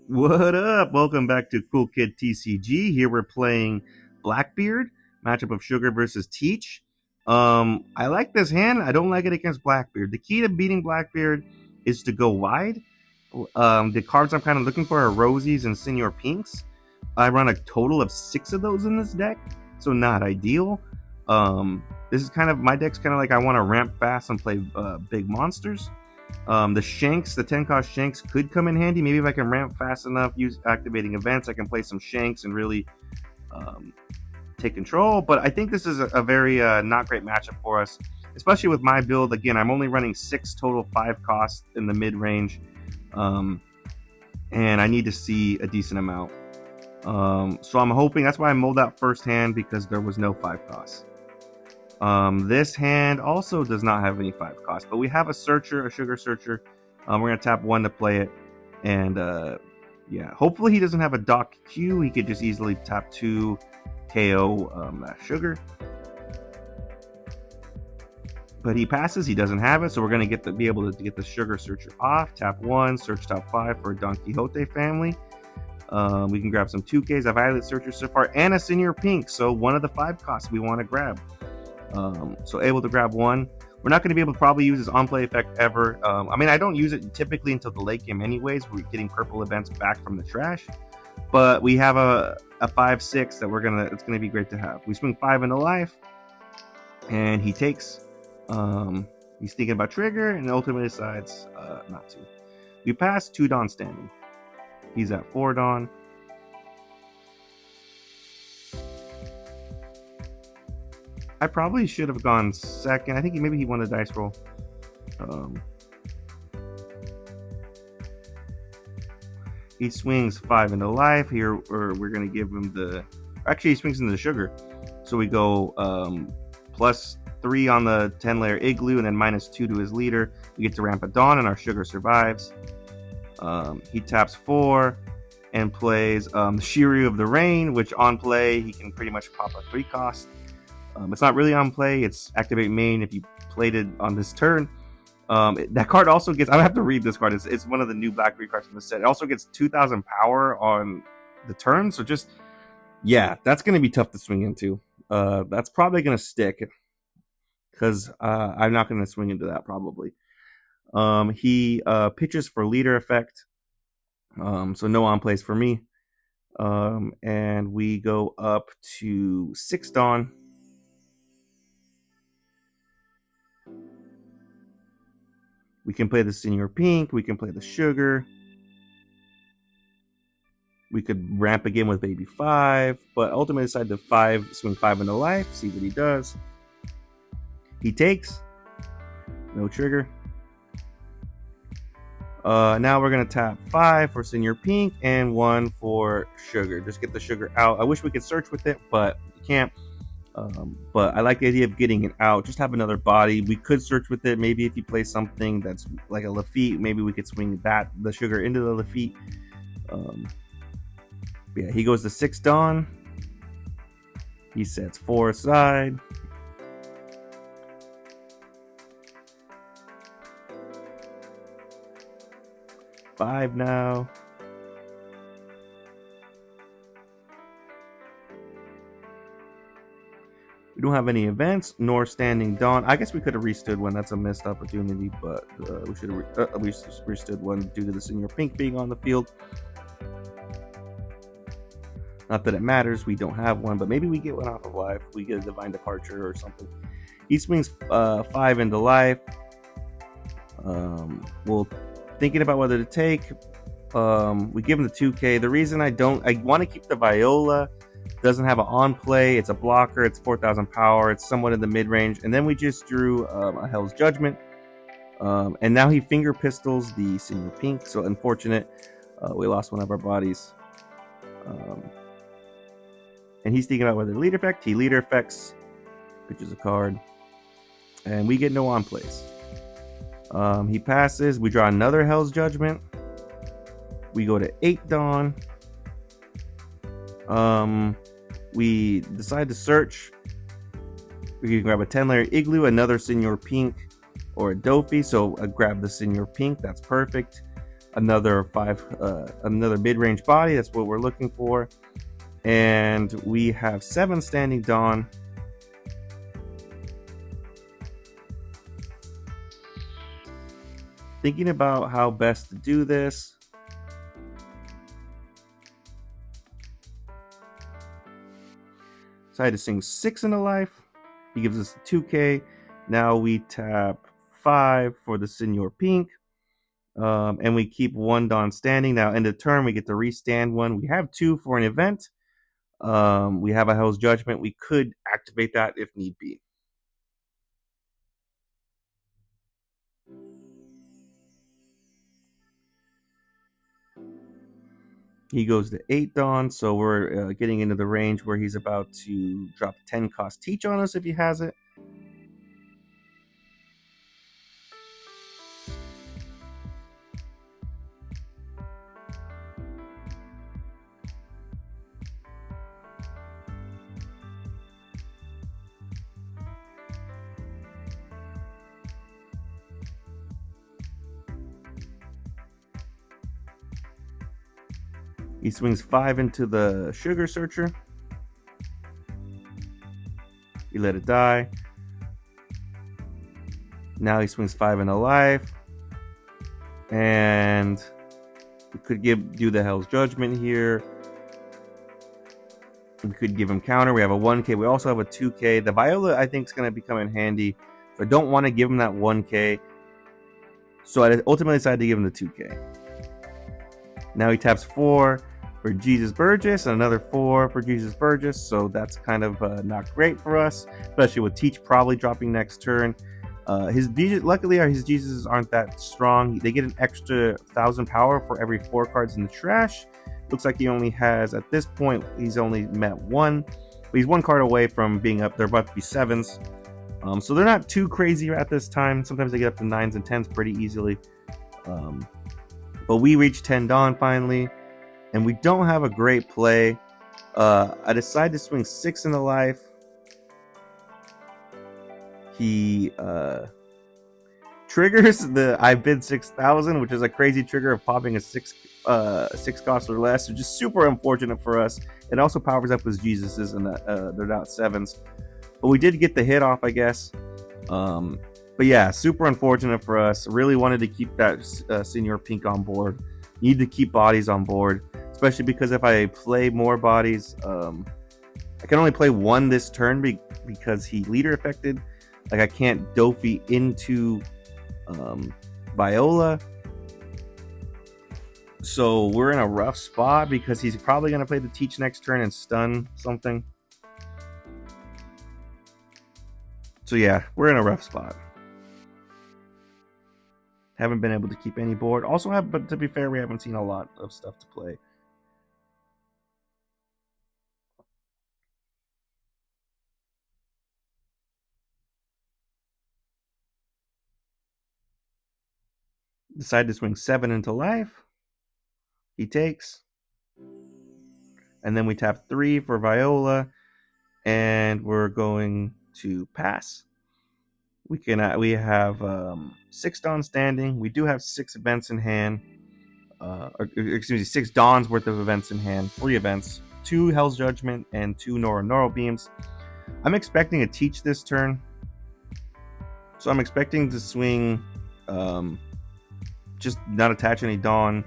What up? Welcome back to Cool Kid TCG. Here we're playing Blackbeard, matchup of Sugar versus Teach. I like this hand. I don't like it against Blackbeard. The key to beating Blackbeard is to go wide. The cards I'm kind of looking for are Rosies and Senior Pinks. I run a total of 6 of those in this deck, so not ideal. This is kind of my deck's kind of like I want to ramp fast and play big monsters. The Shanks, the 10 cost Shanks could come in handy. Maybe if I can ramp fast enough, use activating events, I can play some Shanks and really take control. But I think this is a very not great matchup for us, especially with my build. Again, I'm only running 6 total 5 costs in the mid range, and I need to see a decent amount. So I'm hoping, that's why I mulled out first hand, because there was no 5 costs. This hand also does not have any 5 costs, but we have a searcher, a sugar searcher. We're going to tap 1 to play it. And yeah, hopefully he doesn't have a dock Q. He could just easily tap 2, KO that sugar. But he passes, he doesn't have it, so we're going to be able to get the sugar searcher off. Tap 1, search top 5 for a Don Quixote family. We can grab some 2Ks, a Violet Searcher so far, and a Senior Pink, so one of the 5 costs we want to grab. So able to grab 1. We're not going to be able to probably use his on-play effect ever. I mean, I don't use it typically until the late game anyways. We're getting purple events back from the trash. But we have a 5-6 that it's gonna be great to have. We swing 5 into life, and he takes. He's thinking about trigger, and ultimately decides not to. We pass 2 Dawn standing. He's at 4 Dawn. I probably should have gone second. I think maybe he won the dice roll. He swings 5 into life. Here, or we're going to give him the... Actually, he swings into the sugar. So we go plus 3 on the 10-layer Igloo, and then minus 2 to his leader. We get to ramp a Dawn, and our sugar survives. He taps 4 and plays Shiryu of the Rain, which on play, he can pretty much pop a 3 cost. It's not really on play. It's activate main if you played it on this turn. That card also gets... I have to read this card. It's one of the new Blackbeard cards from the set. It also gets 2,000 power on the turn. So just... Yeah, that's going to be tough to swing into. That's probably going to stick, because I'm not going to swing into that probably. He pitches for leader effect. So no on plays for me. And we go up to 6 Dawn. We can play the Senior Pink. We can play the Sugar. We could ramp again with Baby 5, but ultimately decide to swing 5 into life, see what he does. He takes. No trigger. Now we're going to tap 5 for Senior Pink and 1 for Sugar. Just get the sugar out. I wish we could search with it, but you can't. But I like the idea of getting it out. Just have another body. We could search with it. Maybe if you play something that's like a Lafitte, maybe we could swing the sugar into the Lafitte. Yeah, he goes to 6 Dawn. He sets 4 aside. Five now. We don't have any events nor standing Dawn. I guess we could have restood one. That's a missed opportunity, but we should have restood one due to the Senior Pink being on the field. Not that it matters. We don't have one, but maybe we get one off of life. We get a Divine Departure or something. He swings 5 into life. We'll thinking about whether to take. We give him the 2K. The reason I want to keep the Viola. Doesn't have an on play. It's a blocker. It's 4,000 power. It's somewhat in the mid range. And then we just drew a Hell's Judgment. And now he finger pistols the Senior Pink. So unfortunate. We lost one of our bodies. And he's thinking about whether to leader effect. He leader effects. Pitches a card. And we get no on plays. He passes. We draw another Hell's Judgment. We go to 8 Dawn. We decide to search. We can grab a 10-layer Igloo, another Senior Pink, or a Dofi. So I grab the Senior Pink. That's perfect. another mid-range body. That's what we're looking for. And we have 7 standing Dawn. Thinking about how best to do this. Decided to swing 6 into life. He gives us a 2K. Now we tap 5 for the Senor Pink. And we keep 1 Dawn standing. Now, end of turn, we get to restand 1. We have 2 for an event. We have a Hell's Judgment. We could activate that if need be. He goes to 8 Dawn, so we're getting into the range where he's about to drop 10 cost Teach on us if he has it. He swings 5 into the Sugar Searcher. You let it die. Now he swings 5 into life. And we could do the Hell's Judgment here. We could give him counter. We have a 1K. We also have a 2K. The Viola, I think, is going to become in handy. So I don't want to give him that 1K. So I ultimately decided to give him the 2K. Now he taps 4 for Jesus Burgess and another 4 for Jesus Burgess. So that's kind of not great for us, especially with Teach probably dropping next turn. Luckily, his Jesuses aren't that strong. They get an extra 1,000 power for every 4 cards in the trash. Looks like he only has, at this point, he's only met 1. But he's 1 card away from being up. They're about to be 7s. So they're not too crazy at this time. Sometimes they get up to 9s and 10s pretty easily. But we reach 10 Dawn finally. And we don't have a great play. I decide to swing 6 into life. He triggers the I bid 6,000, which is a crazy trigger of popping a 6 cost or less, which is super unfortunate for us. It also powers up his Jesuses, and they're not 7s. But we did get the hit off, I guess. But yeah, super unfortunate for us. Really wanted to keep that Senior Pink on board. Need to keep bodies on board, especially because if I play more bodies, I can only play 1 this turn because he leader affected. Like, I can't Dofi into Viola. So we're in a rough spot because he's probably going to play the Teach next turn and stun something. So yeah, we're in a rough spot. Haven't been able to keep any board. But to be fair, we haven't seen a lot of stuff to play. Decide to swing 7 into life. He takes. And then we tap 3 for Viola. And we're going to pass. We have 6 Dawn standing. We do have 6 events in hand. 6 Dawns worth of events in hand. 3 events. 2 Hell's Judgment and 2 Neural Beams. I'm expecting a Teach this turn. So I'm expecting to swing, just not attach any Dawn.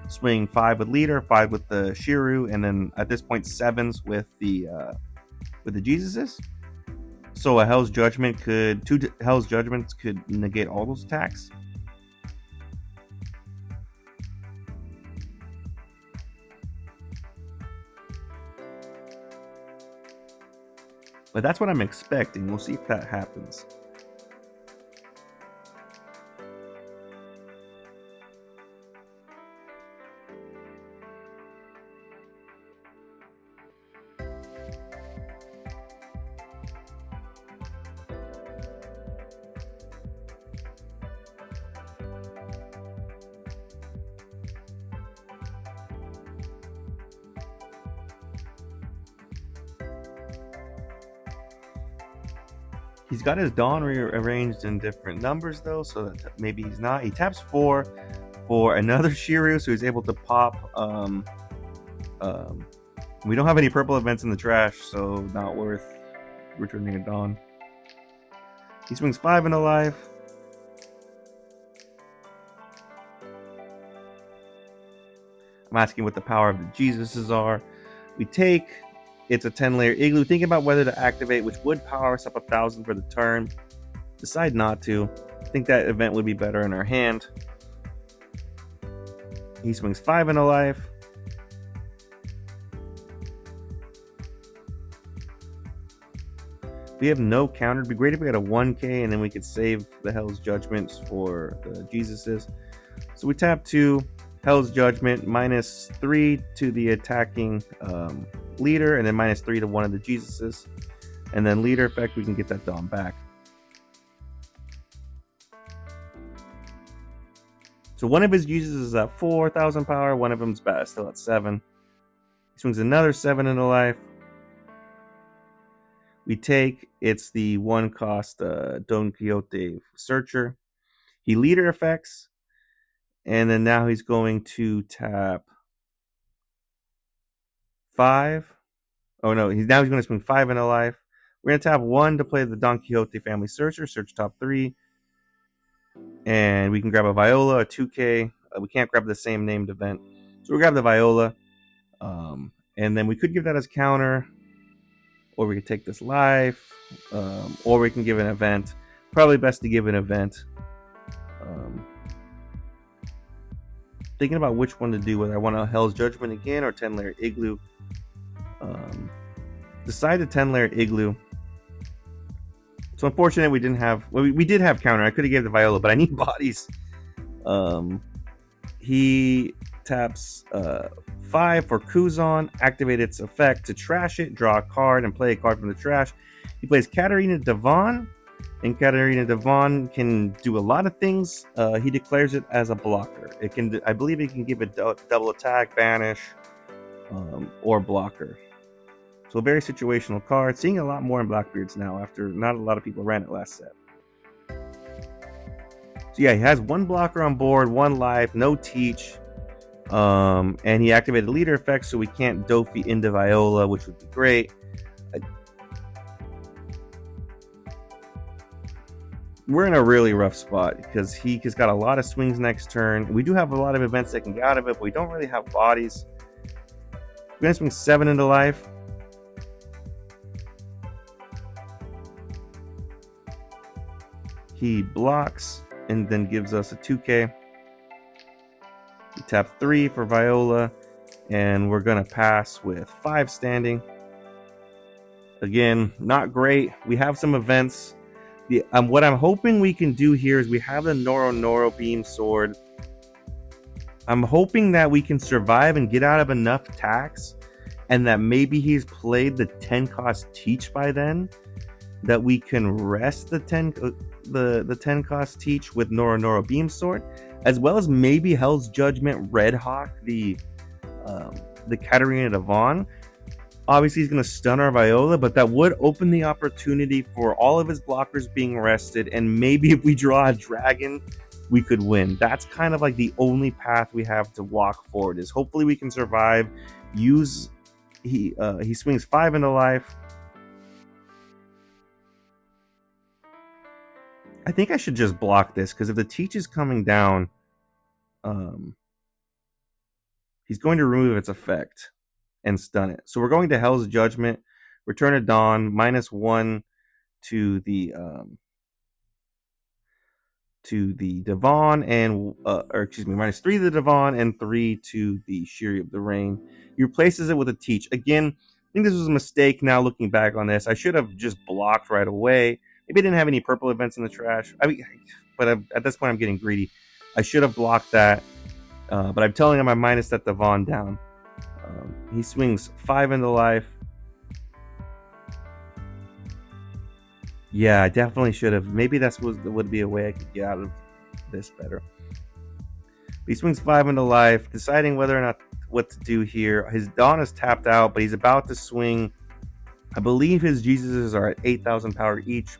Swing 5 with Leader, 5 with the Shiru, and then at this point 7s with the Jesuses. So a Hell's Judgment 2 Hell's Judgments could negate all those attacks. But that's what I'm expecting. We'll see if that happens. He's got his Dawn rearranged in different numbers, though, so that maybe he's not. He taps 4 for another Shiryu, so he's able to pop. We don't have any purple events in the trash, so not worth returning a Dawn. He swings 5 into life. I'm asking what the power of the Jesuses are. We take, it's a 10-layer igloo. Thinking about whether to activate, which would power us up 1,000 for the turn. Decide not to. I think that event would be better in our hand. He swings 5 into life. We have no counter. It'd be great if we had a 1K and then we could save the Hell's Judgments for the Jesuses. So we tap 2, Hell's Judgment, -3 to the attacking leader, and then -3 to one of the Jesuses. And then leader effect, we can get that Dawn back. So one of his Jesuses is at 4,000 power, one of them's still at 7. He swings another 7 into life. We take, it's the 1-cost Don Quixote Searcher. He leader effects, and then now he's going to tap 5. Oh no, he's going to swing 5 into life. We're going to tap 1 to play the Don Quixote Family Searcher, search top 3. And we can grab a Viola, a 2K. We can't grab the same named event. So we'll grab the Viola. And then we could give that as counter. Or we could take this life, or we can give an event. Probably best to give an event. Thinking about which one to do, whether I want a Hell's Judgment again or 10-layer igloo. Decide the 10-layer igloo. So unfortunate we didn't have. Well, we did have counter. I could have gave the Viola, but I need bodies. He taps 5 for Kuzan, activate its effect to trash it, draw a card, and play a card from the trash. He plays Katarina Devon, and Katarina Devon can do a lot of things. He declares it as a blocker. It can, I believe, it can give it double attack, banish, or blocker. So a very situational card. Seeing a lot more in Blackbeards now after not a lot of people ran it last set. So yeah, he has 1 blocker on board, 1 life, no teach. And he activated leader effect, so we can't Dofi into Viola, which would be great. We're in a really rough spot because he's got a lot of swings next turn. We do have a lot of events that can get out of it, but we don't really have bodies. We're going to swing 7 into life. He blocks and then gives us a 2K. We tap 3 for Viola, and we're going to pass with 5 standing. Again, not great. We have some events. What I'm hoping we can do here is we have the Noro Beam Sword. I'm hoping that we can survive and get out of enough tax, and that maybe he's played the 10-cost Teach by then, that we can rest the 10-cost Teach with Noro Beam Sword, as well as maybe Hell's Judgment Red Hawk the Katarina Devon. Obviously, he's going to stun our Viola, but that would open the opportunity for all of his blockers being rested, and maybe if we draw a dragon, we could win. That's kind of like the only path we have to walk forward, is hopefully we can survive. He swings 5 into life. I think I should just block this, because if the Teach is coming down, he's going to remove its effect and stun it. So we're going to Hell's Judgment, Return of Dawn, -1 to the Devon, and -3 to the Devon and 3 to the Shiri of the Rain. He replaces it with a Teach. Again, I think this was a mistake now looking back on this. I should have just blocked right away. Maybe I didn't have any purple events in the trash. But at this point I'm getting greedy. I should have blocked that. But I'm telling him I minus that Devon down. He swings 5 into life. Yeah, I definitely should have. Maybe that would be a way I could get out of this better. He swings 5 into life, deciding whether or not what to do here. His Dawn is tapped out, but he's about to swing. I believe his Jesuses are at 8,000 power each.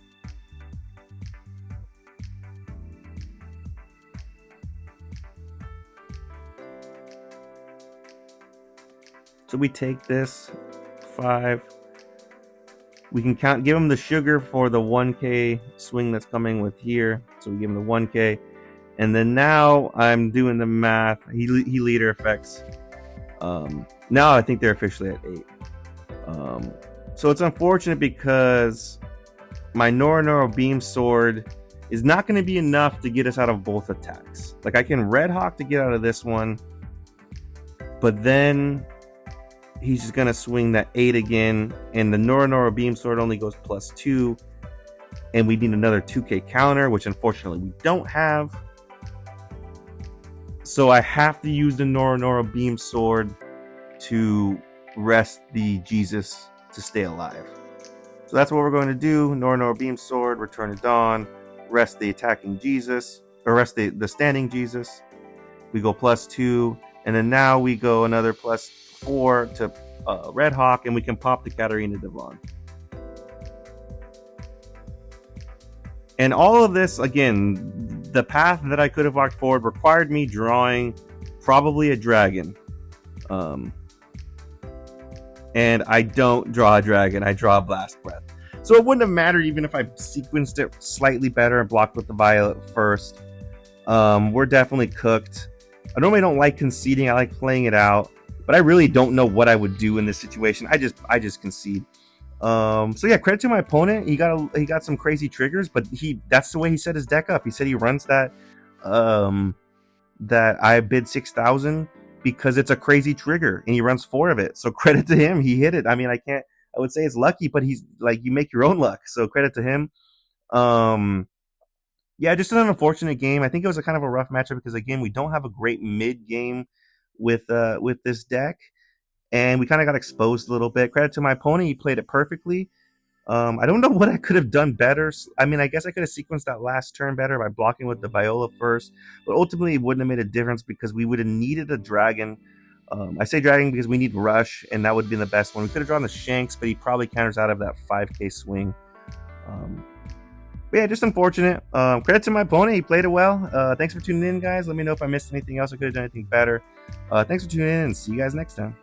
So we take this 5. We can give him the sugar for the 1K swing that's coming with here. So we give him the 1K. And then now I'm doing the math. He leader effects. Now I think they're officially at 8. So it's unfortunate because my Noro Beam Sword is not going to be enough to get us out of both attacks. Like, I can Red Hawk to get out of this one, but then he's just going to swing that 8 again, and the Noro Beam Sword only goes +2, and we need another 2K counter, which unfortunately we don't have. So I have to use the Noro Beam Sword to rest the Jesus to stay alive. So that's what we're going to do. Noro Beam Sword, Return to Dawn, rest the attacking Jesus, or rest the standing Jesus. We go +2, and then now we go another +4 to Red Hawk, and we can pop the Katarina Devon. And all of this, again, the path that I could have walked forward required me drawing probably a dragon. And I don't draw a dragon, I draw a Blast Breath. So it wouldn't have mattered even if I sequenced it slightly better and blocked with the Violet first. We're definitely cooked. I normally don't like conceding, I like playing it out. But I really don't know what I would do in this situation. I just concede. So yeah, credit to my opponent. He got some crazy triggers, but that's the way he set his deck up. He said he runs that I bid 6,000 because it's a crazy trigger, and he runs 4 of it. So credit to him, he hit it. I mean, I would say it's lucky, but he's like, you make your own luck. So credit to him. Yeah, just an unfortunate game. I think it was a kind of a rough matchup because, again, we don't have a great mid game with this deck, and we kind of got exposed a little bit. Credit to my opponent, he played it perfectly. I don't know what I could have done better. I mean, I guess I could have sequenced that last turn better by blocking with the Viola first, but ultimately it wouldn't have made a difference because we would have needed a dragon. I say dragon because we need Rush, and that would have been the best one. We could have drawn the Shanks, but he probably counters out of that 5K swing. But yeah, just unfortunate. Credit to my opponent, he played it well. Thanks for tuning in, guys. Let me know if I missed anything else. I could have done anything better. Thanks for tuning in, and see you guys next time.